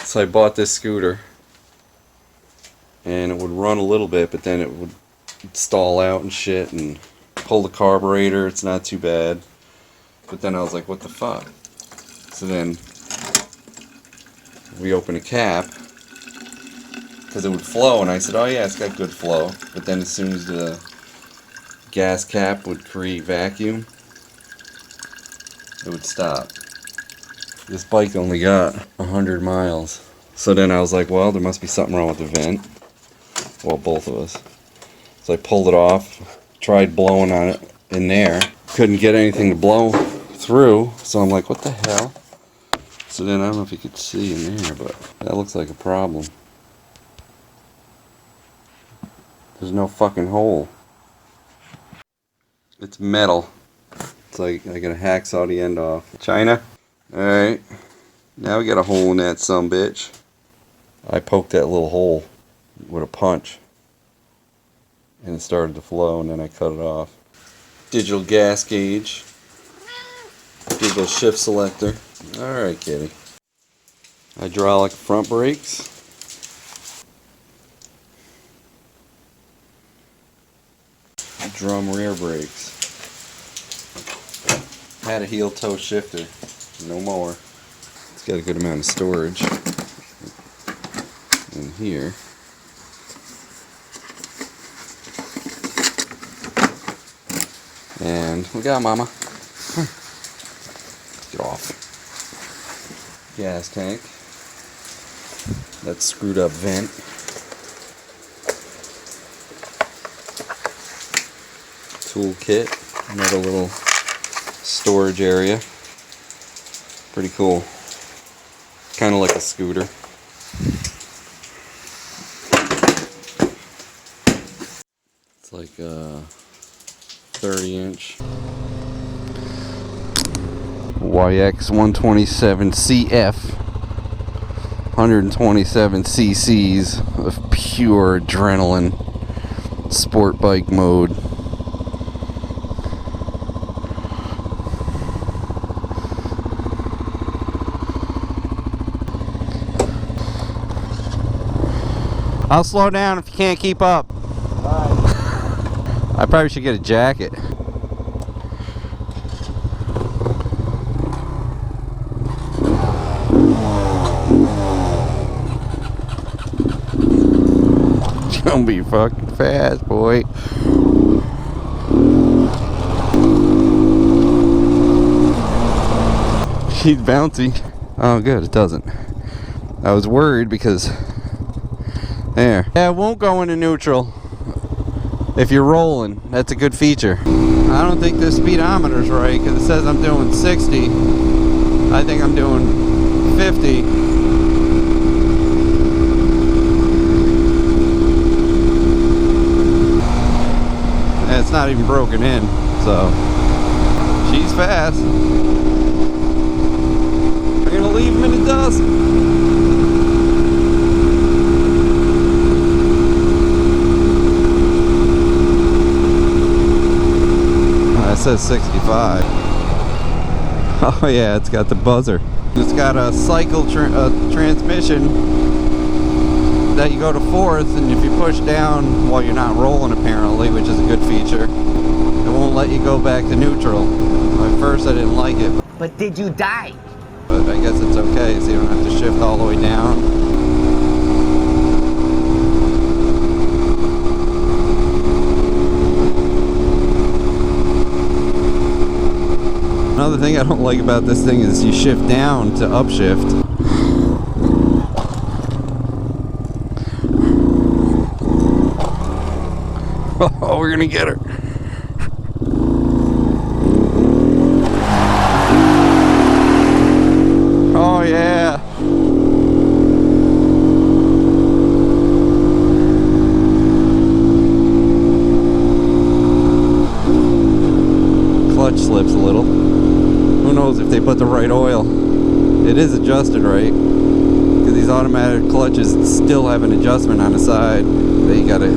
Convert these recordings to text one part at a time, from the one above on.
So I bought this scooter, and it would run a little bit, but then it would stall out and shit, and pull the carburetor. It's not too bad, but then I was like, what the fuck? So then we opened a cap because it would flow, and I said, oh yeah, it's got good flow. But then as soon as the gas cap would create vacuum, it would stop. This bike only got 100 miles. So then I was like, well, there must be something wrong with the vent. Well, both of us. So I pulled it off, tried blowing on it in there. Couldn't get anything to blow through. So I'm like, what the hell? So then I don't know if you could see in there, but that looks like a problem. There's no fucking hole. It's metal. It's like I gotta hacksaw the end off. China? Alright. Now we got a hole in that sumbitch. I poked that little hole with a punch, and it started to flow, and then I cut it off. Digital gas gauge. Digital shift selector. Alright, kitty. Hydraulic front brakes. Drum rear brakes. Had a heel toe shifter. No more. It's got a good amount of storage in here. And we got mama. Get off. Gas tank. That screwed up vent. Tool kit. Another little storage area. Pretty cool. Kind of like a scooter. It's like a 30-inch YX127CF, 127 cc's of pure adrenaline, sport bike mode. I'll slow down if you can't keep up. I probably should get a jacket. Don't be fucking fast, boy. She's bouncy. Oh, good, it doesn't. I was worried because there. Yeah, it won't go into neutral if you're rolling. That's a good feature. I don't think this speedometer's right because it says I'm doing 60. I think I'm doing 50. And it's not even broken in, so she's fast. We're gonna leave him in the dust. It says 65. Oh yeah, it's got the buzzer. It's got a cycle transmission that you go to fourth, and if you push down while you're not rolling apparently, which is a good feature, it won't let you go back to neutral. At first I didn't like it. But did you die? But I guess it's okay, so you don't have to shift all the way down. Another thing I don't like about this thing is you shift down to upshift. Oh, we're gonna get her. Oh yeah. Clutch slips a little. Who knows if they put the right oil. It is adjusted right, because these automatic clutches still have an adjustment on the side that you gotta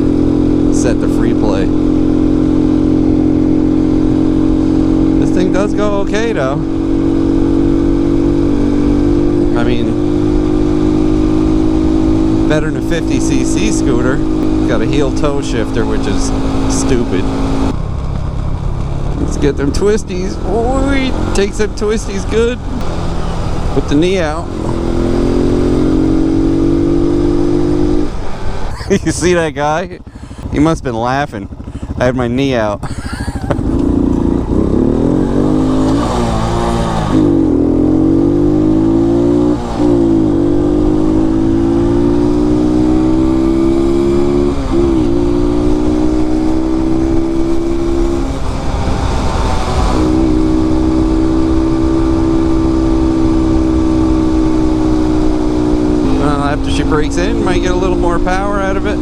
set the free play. This thing does go okay though. I mean, better than a 50cc scooter. Got a heel toe shifter, which is stupid. Let's get them twisties. Boy, take some twisties good. Put the knee out. You see that guy? He must have been laughing. I had my knee out. After she breaks in, might get a little more power out of it.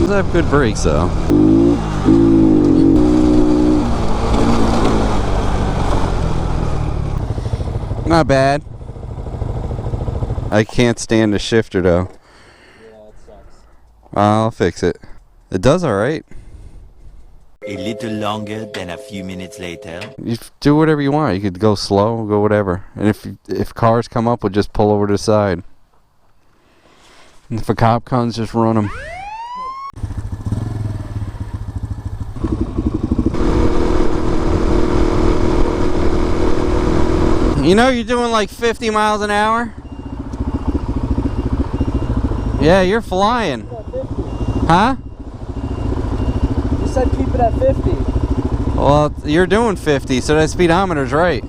Does have good brakes though. Not bad. I can't stand the shifter though. Yeah, it sucks. I'll fix it. It does alright. A little longer than a few minutes later. You do whatever you want. You could go slow, go whatever. And if cars come up, we'll just pull over to the side. And if a cop comes, just run them. You know you're doing like 50 miles an hour? Yeah, you're flying. Huh? You said keep it at 50. Well, you're doing 50, so that speedometer's right.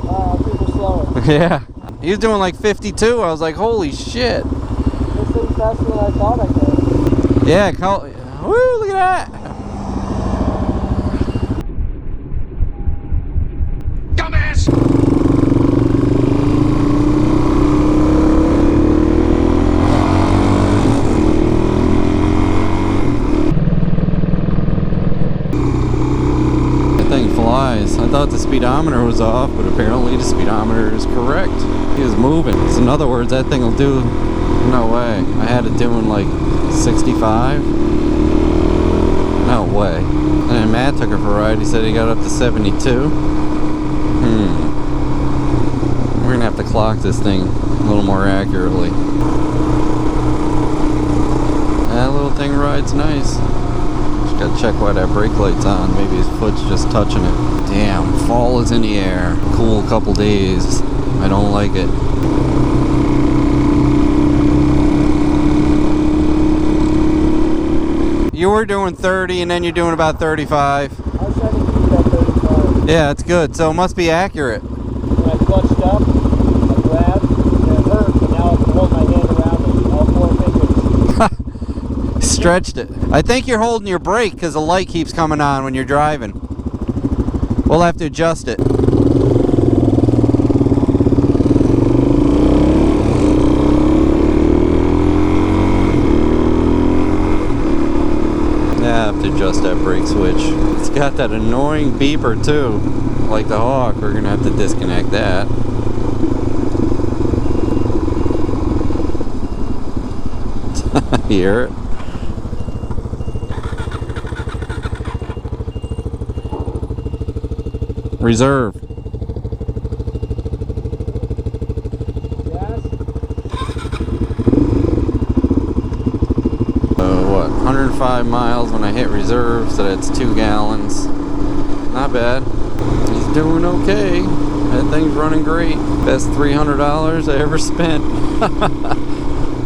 I'll keep it slower. Yeah. He was doing like 52. I was like, holy shit. This thing's faster than I thought I could. Yeah, woo, look at that. Dumbass! Flies. I thought the speedometer was off, but apparently the speedometer is correct. He was moving. So in other words, that thing will do. No way. I had it doing like 65. No way. And then Matt took her for a ride. He said he got up to 72. We're gonna have to clock this thing a little more accurately. That little thing rides nice. Gotta check why that brake light's on. Maybe his foot's just touching it. Damn, fall is in the air. Cool couple days. I don't like it. You were doing 30 and then you're doing about 35. I was trying to keep it at 35. Yeah, it's good. So it must be accurate. When I clutched up, I grabbed, and it hurt, but now I can hold my hand around it, all 4 fingers. Stretched it. I think you're holding your brake because the light keeps coming on when you're driving. We'll have to adjust it. Yeah, I have to adjust that brake switch. It's got that annoying beeper too. Like the Hawk, we're gonna have to disconnect that. You hear it? Reserve. Gas? What? 105 miles when I hit reserve, so that's 2 gallons. Not bad. He's doing okay. That thing's running great. Best $300 I ever spent.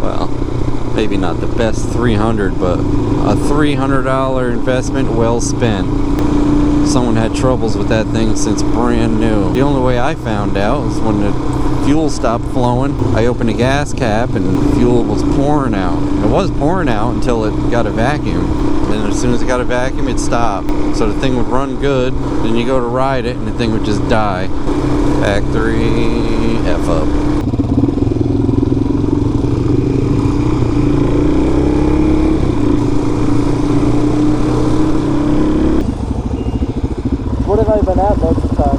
Well, maybe not the best 300, but a $300 investment well spent. Someone had troubles with that thing since brand new. The only way I found out was when the fuel stopped flowing. I opened the gas cap and fuel was pouring out. It was pouring out until it got a vacuum. And then as soon as it got a vacuum, it stopped. So the thing would run good. Then you go to ride it and the thing would just die. Factory F up. What have I been at most of the time?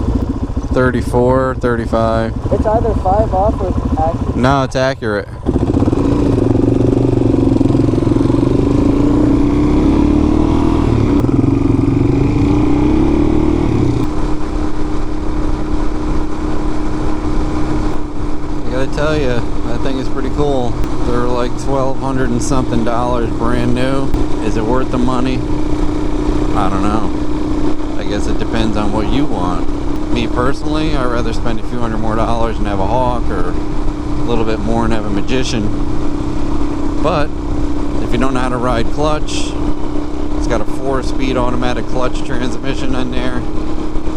34, 35. It's either 5 off or it's accurate. No, it's accurate. tell you, that thing is pretty cool. They're like $1,200 and something brand new. Is it worth the money? I don't know. I guess it depends on what you want. Me personally, I'd rather spend a few $100 more and have a Hawk, or a little bit more and have a Magician. But if you don't know how to ride clutch, it's got a 4-speed automatic clutch transmission in there,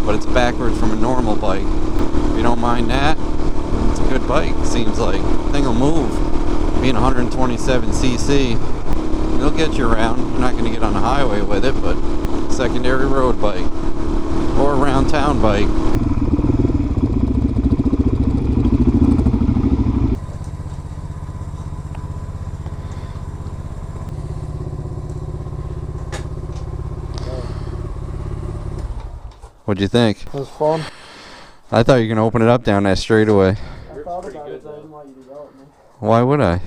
but it's backwards from a normal bike. If you don't mind that, it's a good bike, seems like. The thing will move. Being 127cc, it'll get you around. You're not going to get on the highway with it, but secondary road bike or around town bike. What'd you think? It was fun. I thought you were going to open it up down that straightaway. I thought about it, but I didn't want you to go with me. Why would I?